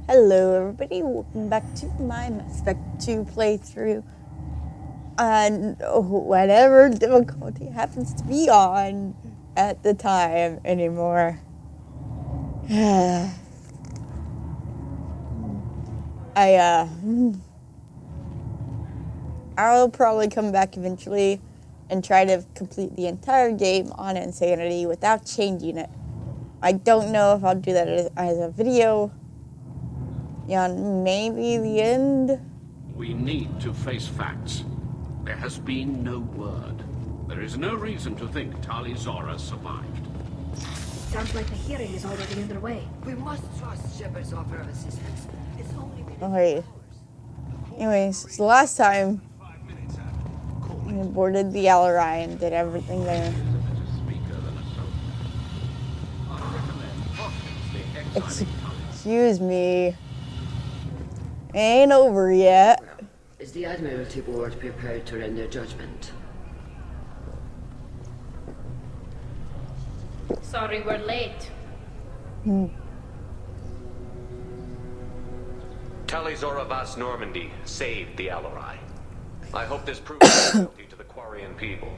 Hello everybody, welcome back to my Mass Effect 2 playthrough on whatever difficulty happens to be on at the time anymore. I'll probably come back eventually and try to complete the entire game on Insanity without changing it. I don't know if I'll do that as a video. Yeah, maybe the end. We need to face facts. There has been no word. There is no reason to think Tali Zora survived. Sounds like the hearing is already underway. We must trust Shepard's offer of assistance. It's only been Okay. Anyways, the last time we boarded the Alarai and did everything there. Excuse me. Ain't over yet. Is the Admiralty Board prepared to render judgment? Sorry we're late. Tali Zora Vas Normandy saved the Alarai. I hope this proves loyalty to the Quarian people.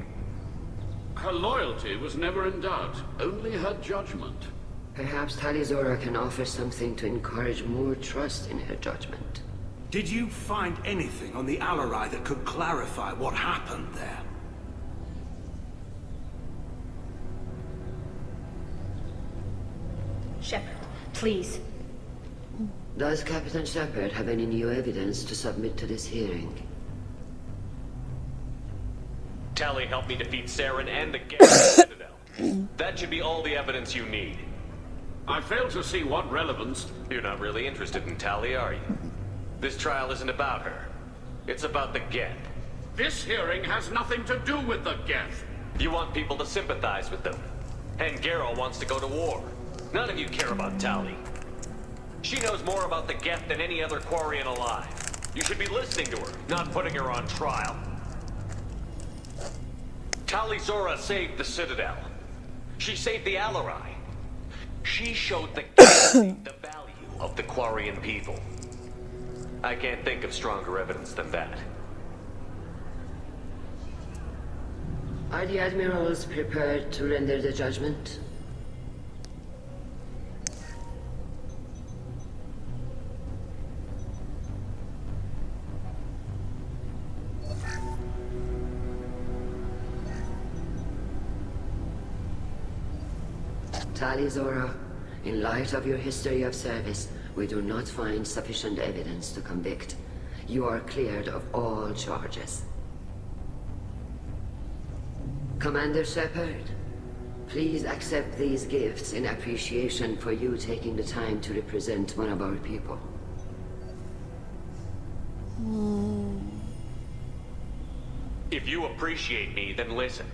Her loyalty was never in doubt, only her judgment. Perhaps Tali Zora can offer something to encourage more trust in her judgment. Did you find anything on the Alarai that could clarify what happened there? Shepard, please. Does Captain Shepard have any new evidence to submit to this hearing? Tali helped me defeat Saren and the Geth Citadel. That should be all the evidence you need. I fail to see what relevance. You're not really interested in Tali, are you? This trial isn't about her. It's about the Geth. This hearing has nothing to do with the Geth. You want people to sympathize with them. And Garrow wants to go to war. None of you care about Tali. She knows more about the Geth than any other Quarian alive. You should be listening to her, not putting her on trial. Tali Zora saved the Citadel. She saved the Alarai. She showed the Geth the value of the Quarian people. I can't think of stronger evidence than that. Are the admirals prepared to render the judgment? Tali Zora, in light of your history of service, we do not find sufficient evidence to convict. You are cleared of all charges. Commander Shepard, please accept these gifts in appreciation for you taking the time to represent one of our people. If you appreciate me, then listen.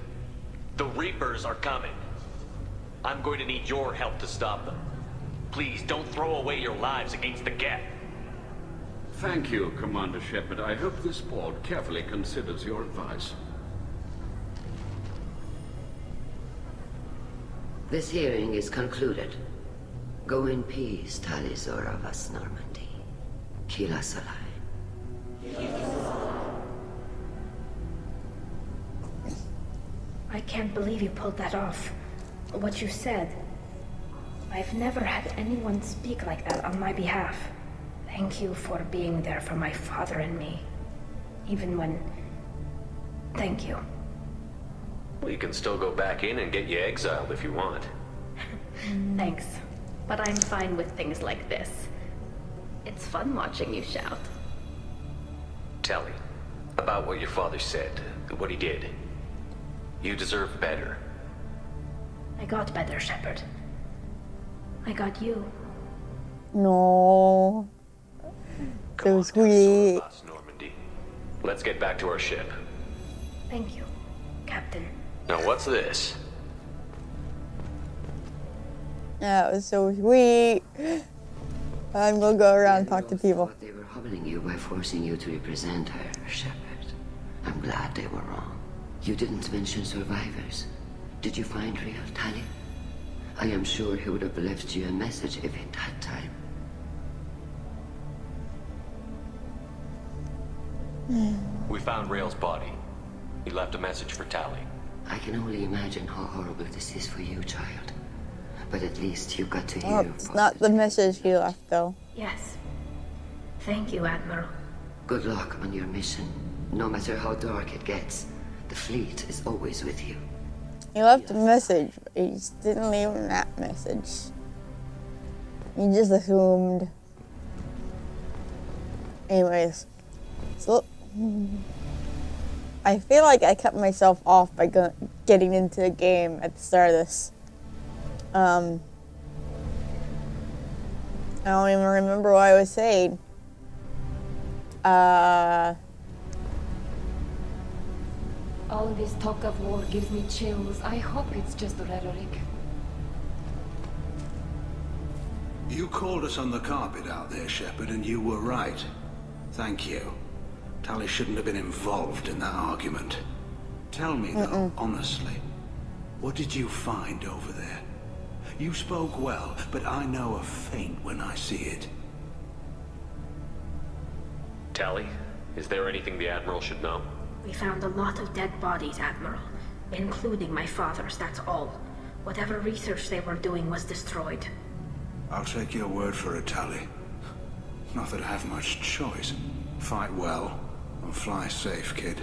The Reapers are coming. I'm going to need your help to stop them. Please, don't throw away your lives against the Geth. Thank you, Commander Shepard. I hope this board carefully considers your advice. This hearing is concluded. Go in peace, Tali Zora Vas Normandy. Kila Salai. I can't believe you pulled that off. What you said. I've never had anyone speak like that on my behalf. Thank you for being there for my father and me. Even when... Thank you. We can still go back in and get you exiled if you want. Thanks. But I'm fine with things like this. It's fun watching you shout. Tali, about what your father said, what he did. You deserve better. I got better, Shepard. I got you. No. So sweet. Us, Normandy. Let's get back to our ship. Thank you, Captain. Now what's this? That was so sweet. I'm gonna go around and talk to people. Thought they were hobbling you by forcing you to represent her, Shepard. I'm glad they were wrong. You didn't mention survivors. Did you find real Tali? I am sure he would have left you a message if he'd had time. We found Rail's body. He left a message for Tali. I can only imagine how horrible this is for you, child. But at least you got to hear. Oh, it's not the message he left, though. Yes. Thank you, Admiral. Good luck on your mission. No matter how dark it gets, the fleet is always with you. He left a message, but he just didn't leave him that message. He just assumed. Anyways, so I feel like I cut myself off by getting into the game at the start of this. I don't even remember what I was saying. All this talk of war gives me chills. I hope it's just rhetoric. You called us on the carpet out there, Shepard, and you were right. Thank you. Tali shouldn't have been involved in that argument. Tell me, though, honestly, what did you find over there? You spoke well, but I know a feint when I see it. Tali, is there anything the Admiral should know? We found a lot of dead bodies, Admiral. Including my father's, that's all. Whatever research they were doing was destroyed. I'll take your word for it, Tali. Not that I have much choice. Fight well, and fly safe, kid.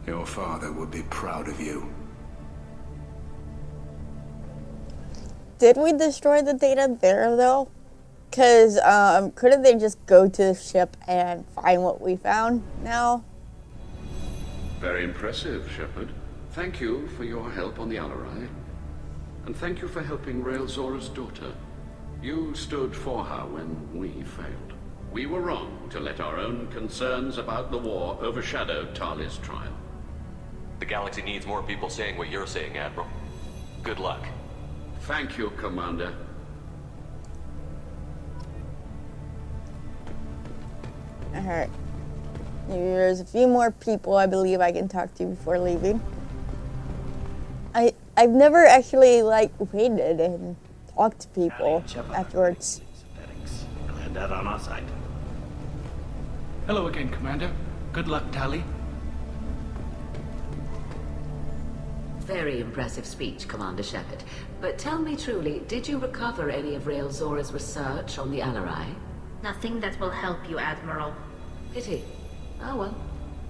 Your father would be proud of you. Did we destroy the data there, though? Because, couldn't they just go to the ship and find what we found now? Very impressive, Shepard. Thank you for your help on the Alarai. And thank you for helping Rail Zora's daughter. You stood for her when we failed. We were wrong to let our own concerns about the war overshadow Tali's trial. The galaxy needs more people saying what you're saying, Admiral. Good luck. Thank you, Commander. Alright. There's a few more people I believe I can talk to before leaving. I've never actually, waited and talked to people afterwards. Glad that on our side. Hello again, Commander. Good luck, Tali. Very impressive speech, Commander Shepard. But tell me truly, did you recover any of Rail Zora's research on the Alarai? Nothing that will help you, Admiral. Pity. Oh well.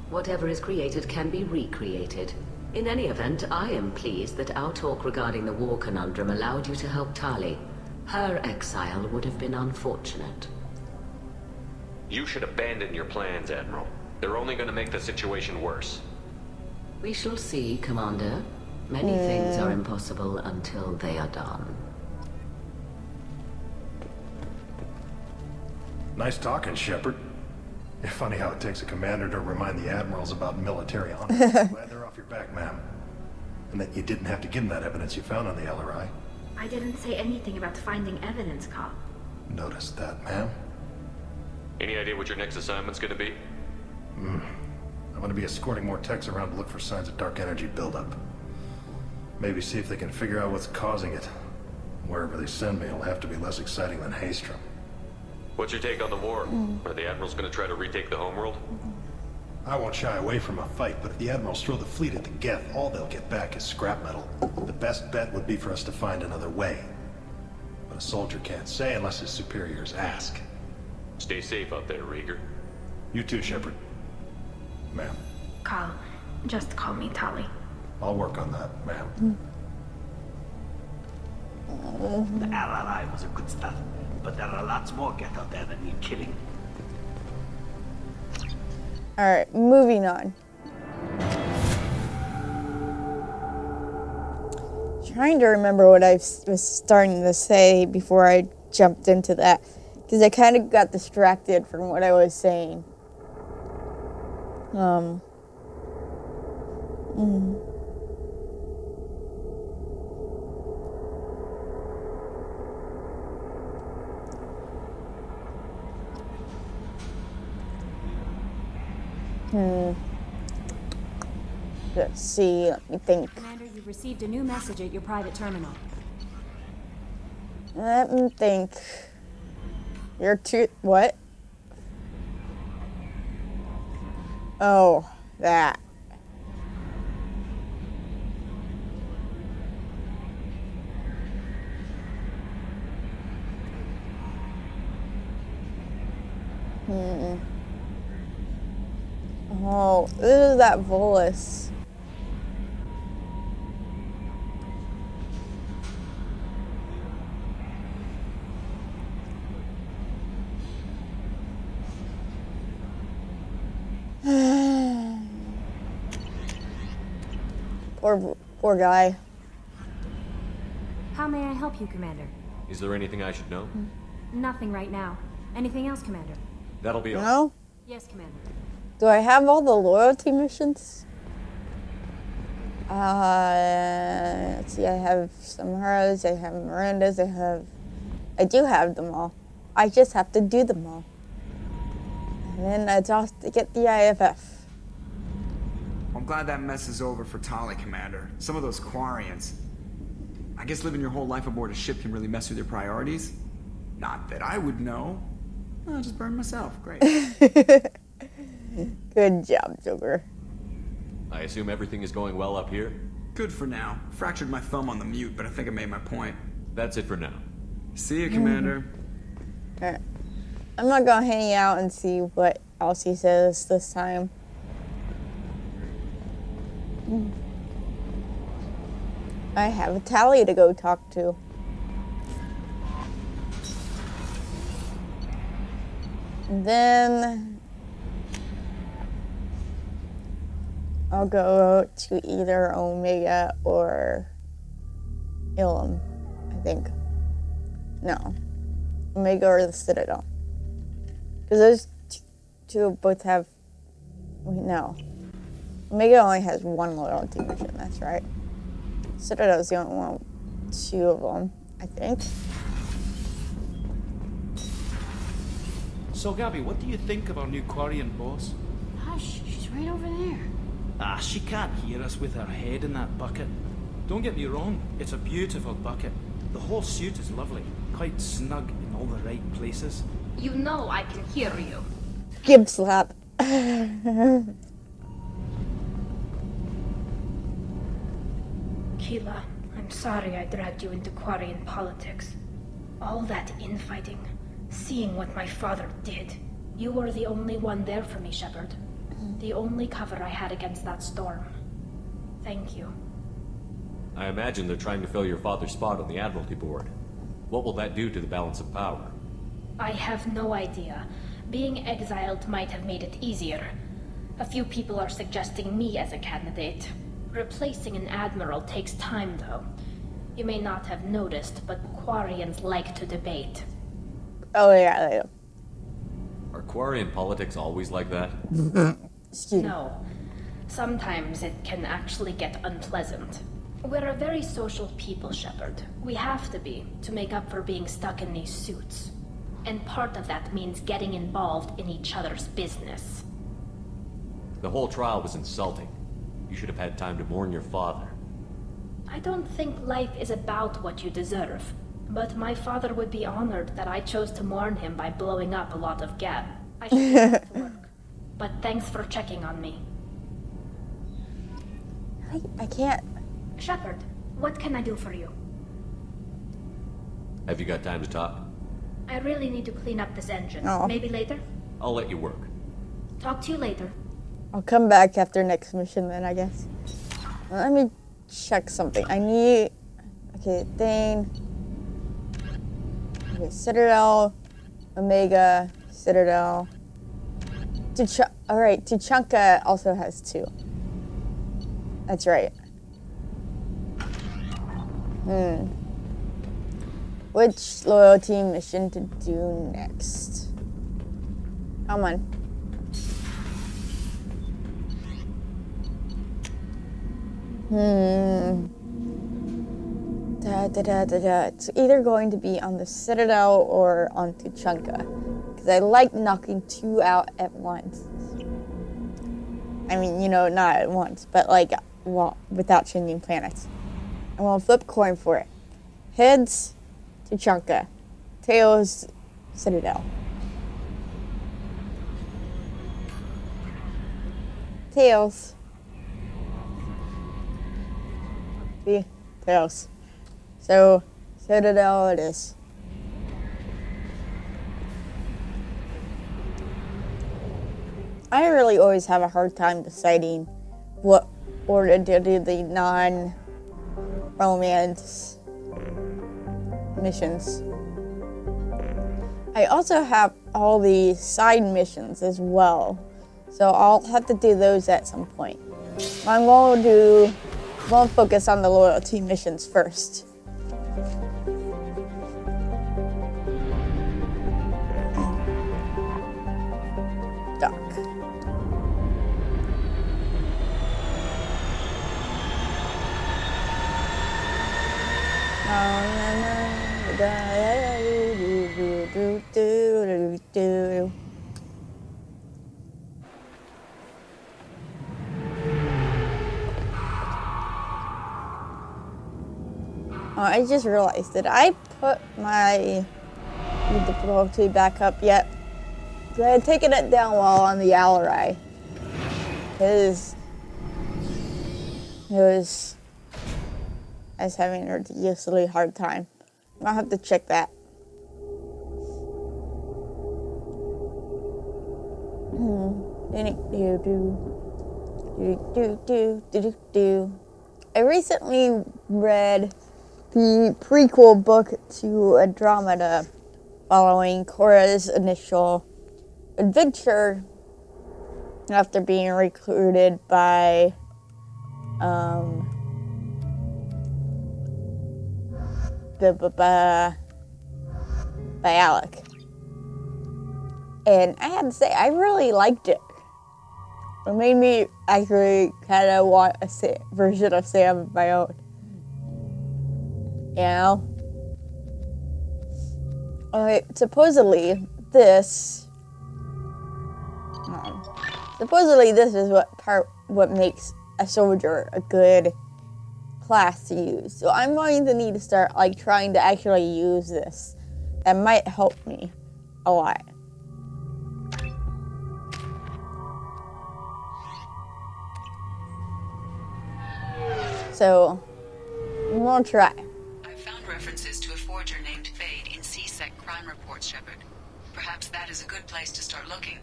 Whatever is created can be recreated. In any event, I am pleased that our talk regarding the war conundrum allowed you to help Tali. Her exile would have been unfortunate. You should abandon your plans, Admiral. They're only going to make the situation worse. We shall see, Commander. Many things are impossible until they are done. Nice talking, Shepard. Funny how it takes a commander to remind the admirals about military honor. Glad they're off your back, ma'am. And that you didn't have to give them that evidence you found on the LRI. I didn't say anything about finding evidence, Carl. Noticed that, ma'am. Any idea what your next assignment's going to be? I'm going to be escorting more techs around to look for signs of dark energy buildup. Maybe see if they can figure out what's causing it. Wherever they send me, it'll have to be less exciting than Haystrom. What's your take on the war? Are the Admirals going to try to retake the homeworld? I won't shy away from a fight, but if the Admirals throw the fleet at the Geth, all they'll get back is scrap metal. The best bet would be for us to find another way. But a soldier can't say unless his superiors ask. Stay safe out there, Rieger. You too, Shepard. Ma'am. Carl, just call me Tali. I'll work on that, ma'am. The Alarai was a good start, but there are lots more Geth out there that need killing. Alright, moving on. Trying to remember what I was starting to say before I jumped into that, because I kind of got distracted from what I was saying. Let's see, let me think. Commander, you've received a new message at your private terminal. Let me think. You're too... What? Oh, that. Oh, this is that Volus. Poor guy. How may I help you, Commander? Is there anything I should know? Nothing right now. Anything else, Commander? That'll be all. No? Yes, Commander. Do I have all the loyalty missions? Let's see, I have Samara's, I have Miranda's, I do have them all. I just have to do them all. And then I just have to get the IFF. I'm glad that mess is over for Tali, Commander. Some of those Quarians. I guess living your whole life aboard a ship can really mess with your priorities. Not that I would know. I'll just burn myself. Great. Good job, Joker. I assume everything is going well up here? Good for now. Fractured my thumb on the mute, but I think I made my point. That's it for now. See you, Commander. Alright. I'm not gonna hang out and see what else he says this time. I have a Tali to go talk to. And then I'll go to either Omega or Ilum, I think. No. Omega or the Citadel. Because those two both have... Wait, no. Omega only has one loyalty mission, that's right. Citadel's the only one with two of them, I think. So, Gabby, what do you think of our new Quarian boss? Hush, she's right over there. Ah, she can't hear us with her head in that bucket. Don't get me wrong, it's a beautiful bucket. The whole suit is lovely, quite snug in all the right places. You know I can hear you. Gib slap. Keela, I'm sorry I dragged you into Quarian politics. All that infighting, seeing what my father did. You were the only one there for me, Shepard. The only cover I had against that storm. Thank you. I imagine they're trying to fill your father's spot on the Admiralty Board. What will that do to the balance of power? I have no idea. Being exiled might have made it easier. A few people are suggesting me as a candidate. Replacing an admiral takes time, though. You may not have noticed, but Quarians like to debate. Oh, yeah, they do. Are Quarian politics always like that? No. Sometimes it can actually get unpleasant. We're a very social people, Shepard. We have to be, to make up for being stuck in these suits. And part of that means getting involved in each other's business. The whole trial was insulting. You should have had time to mourn your father. I don't think life is about what you deserve. But my father would be honored that I chose to mourn him by blowing up a lot of gas. I should get back to work. But thanks for checking on me. I can't. Shepard, what can I do for you? Have you got time to talk? I really need to clean up this engine. Oh. Maybe later? I'll let you work. Talk to you later. I'll come back after next mission then, I guess. Let me check something. I need... Okay, Thane. Okay, Citadel. Omega. Citadel. Alright, Tuchanka also has two. That's right. Which loyalty mission to do next? Come on. It's either going to be on the Citadel or on Tuchanka. Because I like knocking two out at once. I mean, you know, not at once, but like, well, without changing planets. And we'll flip a coin for it. Heads, Tuchanka. Tails, Citadel. Tails. See? Tails. So Citadel it is. I really always have a hard time deciding what order to do the non-romance missions. I also have all the side missions as well, so I'll have to do those at some point. I'm going to focus on the loyalty missions first. Dock. I just realized that I put my difficulty back up yet. I had taken it down while on the Alarai. Because I was having a ridiculously hard time. I'll have to check that. I recently read the prequel book to Andromeda following Korra's initial adventure after being recruited by by Alec. And I have to say, I really liked it. It made me actually kind of want a version of Sam of my own. You know? Supposedly this is what makes a soldier a good class to use. So I'm going to need to start trying to actually use this. That might help me a lot. So I'm gonna try. I've found references to a forger named Fade in CSEC crime reports, Shepard. Perhaps that is a good place to start looking.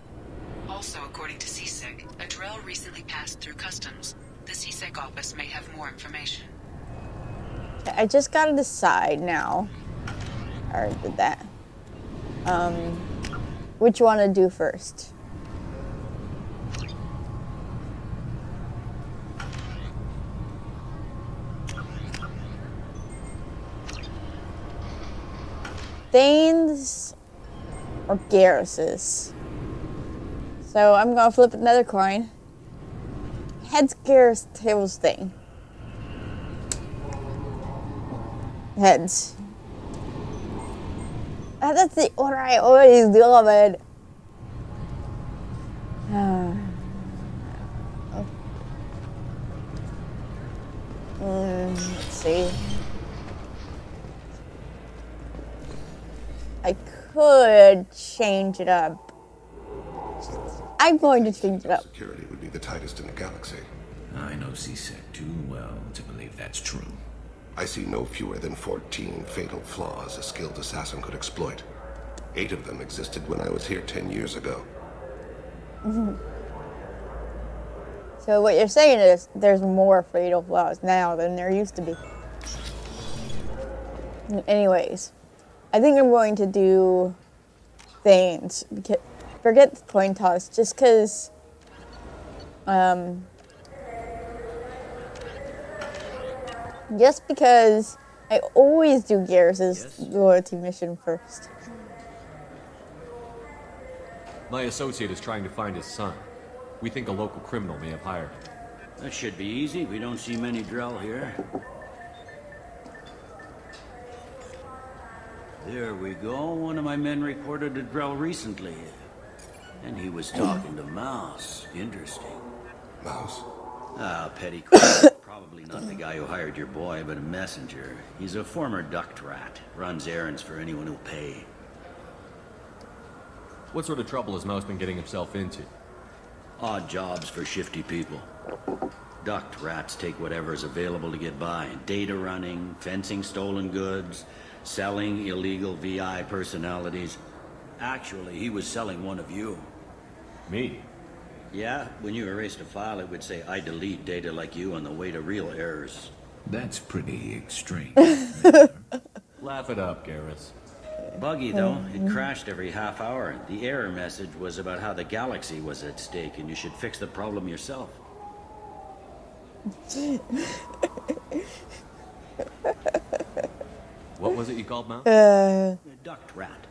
Also, according to CSEC, a drill recently passed through customs. The CSEC office may have more information. I just gotta decide now. I already did that. Which one to do first. Thanes or Garruses. So I'm gonna flip another coin. Heads Garrus, tails Thane. Heads. That's the order I always do of it. Let's see. I could change it up. I'm going to change it up. Security would be the tightest in the galaxy. I know CSEC too well to believe that's true. I see no fewer than 14 fatal flaws a skilled assassin could exploit. 8 of them existed when I was here 10 years ago. So what you're saying is there's more fatal flaws now than there used to be. Anyways, I think I'm going to do Thanes. Forget the coin toss, just because I always do Garrus's loyalty mission first. My associate is trying to find his son. We think a local criminal may have hired him. That should be easy. We don't see many Drell here. There we go. One of my men reported a Drell recently. And he was talking to Mouse. Interesting. Mouse? Ah, petty crime. Probably not the guy who hired your boy, but a messenger. He's a former duct rat. Runs errands for anyone who'll pay. What sort of trouble has Mouse been getting himself into? Odd jobs for shifty people. Duct rats take whatever is available to get by. Data running, fencing stolen goods, selling illegal VI personalities. Actually, he was selling one of you. Me? Yeah, when you erased a file, it would say, I delete data like you on the way to real errors. That's pretty extreme. Laugh it up, Garrus. Buggy, though. It crashed every half hour. The error message was about how the galaxy was at stake, and you should fix the problem yourself. What was it you called, Mount? A duct rat.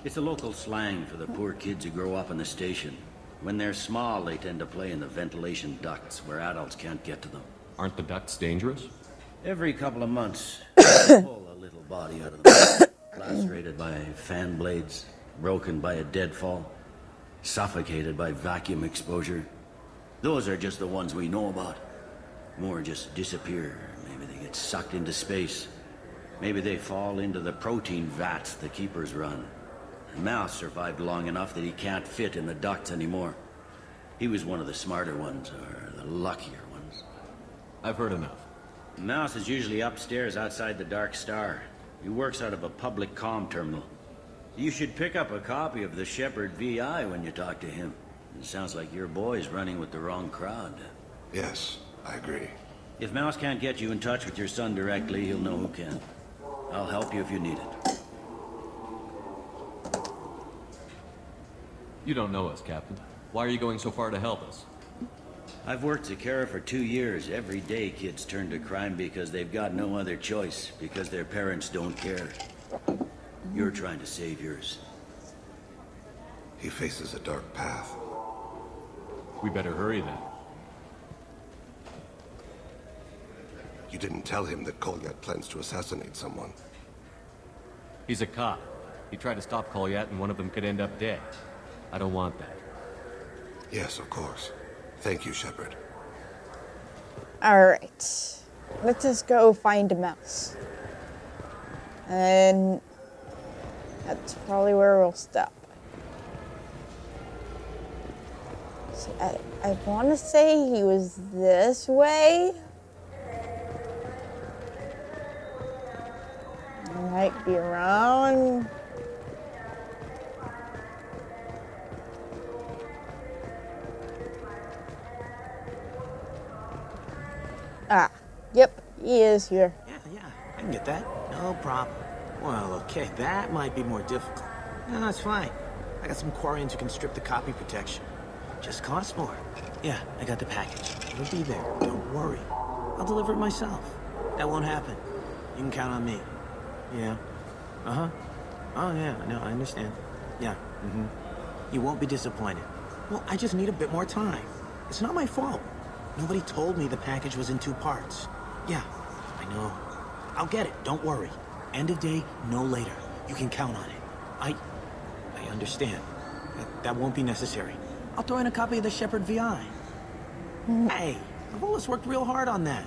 It's a local slang for the poor kids who grow up in the station. When they're small, they tend to play in the ventilation ducts where adults can't get to them. Aren't the ducts dangerous? Every couple of months, pull a little body out of them. Lacerated by fan blades, broken by a deadfall, suffocated by vacuum exposure. Those are just the ones we know about. More just disappear. Maybe they get sucked into space. Maybe they fall into the protein vats the keepers run. Mouse survived long enough that he can't fit in the ducts anymore. He was one of the smarter ones, or the luckier ones. I've heard enough. Mouse is usually upstairs outside the Dark Star. He works out of a public comm terminal. You should pick up a copy of the Shepherd VI when you talk to him. It sounds like your boy's running with the wrong crowd. Yes, I agree. If Mouse can't get you in touch with your son directly, he'll know who can. I'll help you if you need it. You don't know us, Captain. Why are you going so far to help us? I've worked Zakera for 2 years. Every day kids turn to crime because they've got no other choice, because their parents don't care. You're trying to save yours. He faces a dark path. We better hurry then. You didn't tell him that Kolyat plans to assassinate someone. He's a cop. He tried to stop Kolyat and one of them could end up dead. I don't want that. Yes, of course. Thank you, Shepard. Alright. Let's just go find a mouse. And that's probably where we'll stop. So I want to say he was this way. Might be around. Ah, yep, he is here. Yeah, I can get that. No problem. Well, okay, that might be more difficult. No, that's fine. I got some Quarians who can strip the copy protection. Just costs more. Yeah, I got the package. It'll be there. Don't worry. I'll deliver it myself. That won't happen. You can count on me. Yeah. Uh-huh. Oh, yeah, no, I understand. Yeah, You won't be disappointed. Well, I just need a bit more time. It's not my fault. Nobody told me the package was in 2 parts. Yeah, I know. I'll get it, don't worry. End of day, no later. You can count on it. I understand. That won't be necessary. I'll throw in a copy of the Shepherd VI. Hey, I've always worked real hard on that.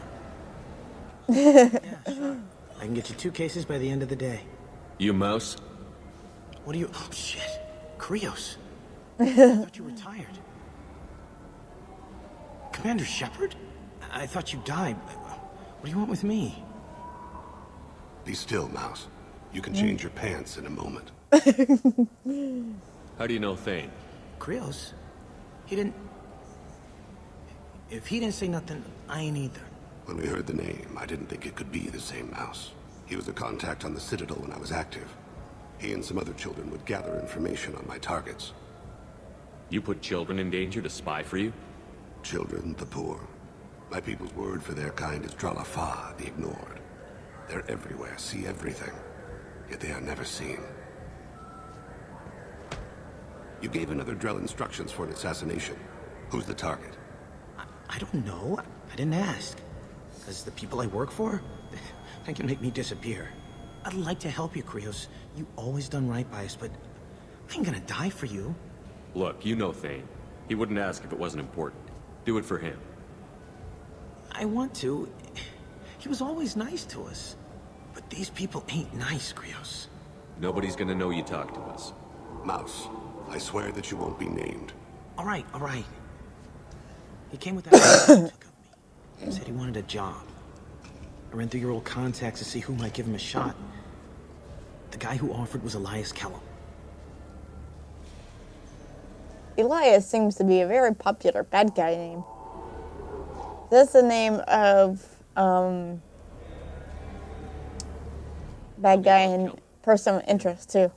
Yeah, sure. I can get you 2 cases by the end of the day. You mouse? What are you... Oh, shit. Krios. I thought you were tired. Commander Shepard? I thought you died. What do you want with me? Be still, Mouse. You can change your pants in a moment. How do you know Thane? Krios? He didn't... If he didn't say nothing, I ain't either. When we heard the name, I didn't think it could be the same Mouse. He was a contact on the Citadel when I was active. He and some other children would gather information on my targets. You put children in danger to spy for you? Children, the poor. My people's word for their kind is Dralafa, the ignored. They're everywhere, see everything. Yet they are never seen. You gave another Drell instructions for an assassination. Who's the target? I don't know. I didn't ask. Because the people I work for, they can make me disappear. I'd like to help you, Krios. You always done right by us, but I ain't gonna die for you. Look, you know Thane. He wouldn't ask if it wasn't important. Do it for him. I want to. He was always nice to us. But these people ain't nice, Krios. Nobody's gonna know you talked to us. Mouse, I swear that you won't be named. All right. He came with that he took of me. He said he wanted a job. I ran through your old contacts to see who might give him a shot. The guy who offered was Elias Kellum. Elias seems to be a very popular bad guy name. That's the name of bad guy and person of interest too.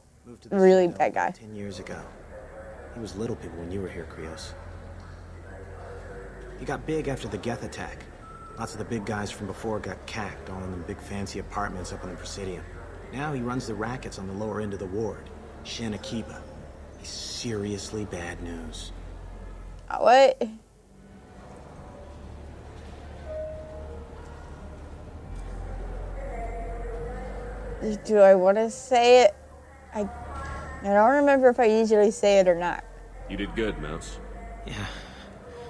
Really bad guy. 10 years ago. He was little people when you were here, Krios. He got big after the Geth attack. Lots of the big guys from before got cacked, all in them big fancy apartments up in the Presidium. Now he runs the rackets on the lower end of the ward, Shanakiba. He's seriously bad news. What? Do I want to say it? I don't remember if I usually say it or not. You did good, Mouse. Yeah.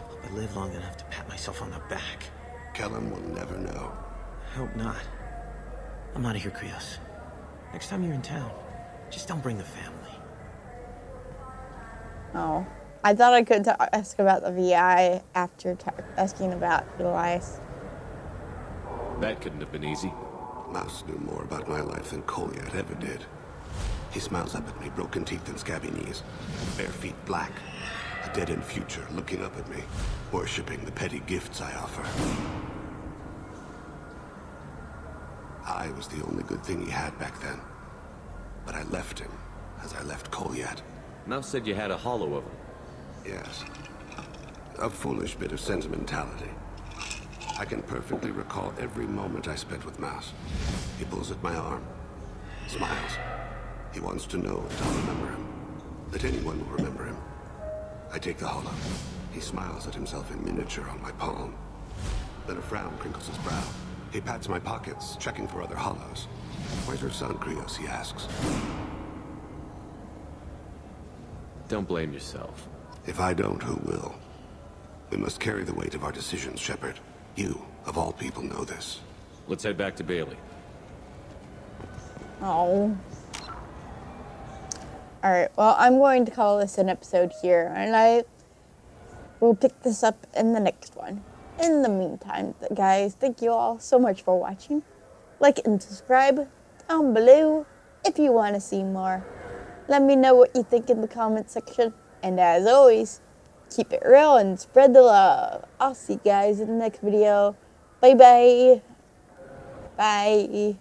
Hope I live long enough to pat myself on the back. Kellum will never know. I hope not. I'm out of here, Krios. Next time you're in town, just don't bring the family. Oh. I thought I could ask about the VI after asking about Elias. That couldn't have been easy. Mouse knew more about my life than Kolyat ever did. He smiles up at me, broken teeth and scabby knees, bare feet black, a dead-end future looking up at me, worshipping the petty gifts I offer. I was the only good thing he had back then, but I left him as I left Kolyat. Mouse said you had a hollow of him. Yes, a foolish bit of sentimentality. I can perfectly recall every moment I spent with Mouse. He pulls at my arm, smiles. He wants to know that I'll remember him, that anyone will remember him. I take the hollow. He smiles at himself in miniature on my palm. Then a frown crinkles his brow. He pats my pockets, checking for other hollows. Where's your son, Krios, he asks. Don't blame yourself. If I don't, who will? We must carry the weight of our decisions, Shepard. You, of all people, know this. Let's head back to Bailey. Oh. Alright, well, I'm going to call this an episode here, and I will pick this up in the next one. In the meantime, guys, thank you all so much for watching. Like and subscribe down below if you want to see more. Let me know what you think in the comment section. And as always, keep it real and spread the love. I'll see you guys in the next video. Bye-bye. Bye.